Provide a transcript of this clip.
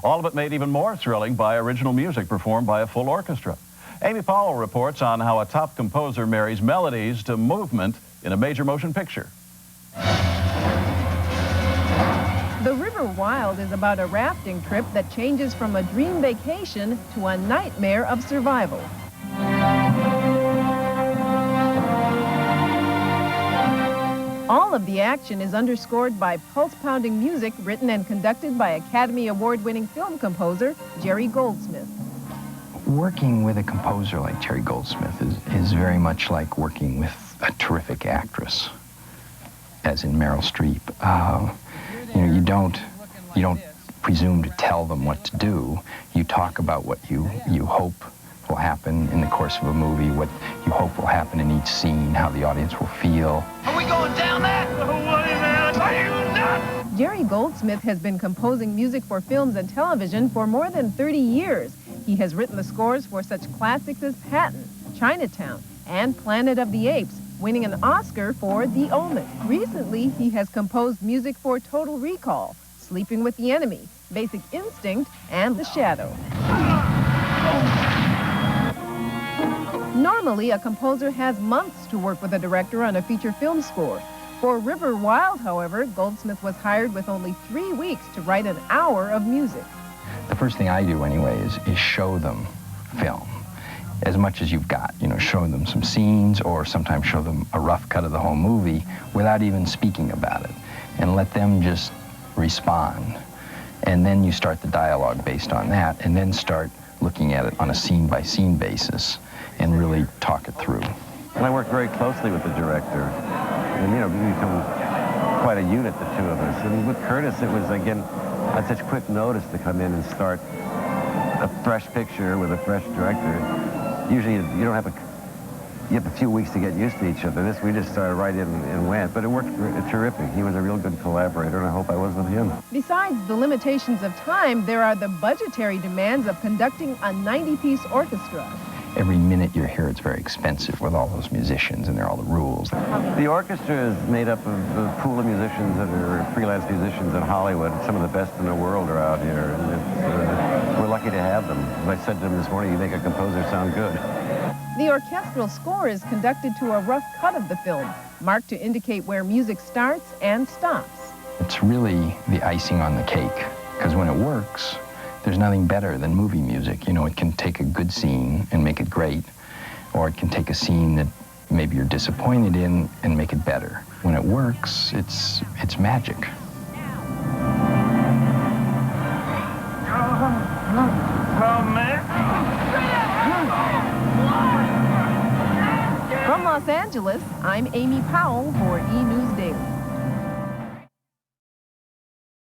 All of it made even more thrilling by original music performed by a full orchestra. Amy Powell reports on how a top composer marries melodies to movement in a major motion picture. The River Wild is about a rafting trip that changes from a dream vacation to a nightmare of survival. All of the action is underscored by pulse-pounding music written and conducted by Academy Award-winning film composer Jerry Goldsmith. Working with a composer like Jerry Goldsmith is very much like working with a terrific actress, as in Meryl Streep. You don't presume to tell them what to do. You talk about what you hope will happen in the course of a movie, what you hope will happen in each scene, how the audience will feel. Are we going down that? No way, man! Are you nuts? Jerry Goldsmith has been composing music for films and television for more than 30 years. He has written the scores for such classics as Patton, Chinatown, and Planet of the Apes, winning an Oscar for The Omen. Recently, he has composed music for Total Recall, Sleeping with the Enemy, Basic Instinct, and The Shadow. Normally, a composer has months to work with a director on a feature film score. For River Wild, however, Goldsmith was hired with only 3 weeks to write an hour of music. The first thing I do anyway is show them film as much as you've got. Show them some scenes, or sometimes show them a rough cut of the whole movie without even speaking about it, and let them just respond. And then you start the dialogue based on that, and then start looking at it on a scene-by-scene basis and really talk it through. And I worked very closely with the director, and we become quite a unit, the two of us. And with Curtis, it was, again, on such quick notice to come in and start a fresh picture with a fresh director. Usually you don't have you have a few weeks to get used to each other. We just started right in and went, but it worked terrific. He was a real good collaborator, and I hope I was with him. Besides the limitations of time, there are the budgetary demands of conducting a 90-piece orchestra. Every minute you're here, it's very expensive with all those musicians, and there are all the rules. The orchestra is made up of a pool of musicians that are freelance musicians in Hollywood. Some of the best in the world are out here, and we're lucky to have them. As I said to them this morning, you make a composer sound good. The orchestral score is conducted to a rough cut of the film, marked to indicate where music starts and stops. It's really the icing on the cake, because when it works, there's nothing better than movie music. It can take a good scene and make it great, or it can take a scene that maybe you're disappointed in and make it better. When it works, it's magic. From Los Angeles, I'm Amy Powell for E!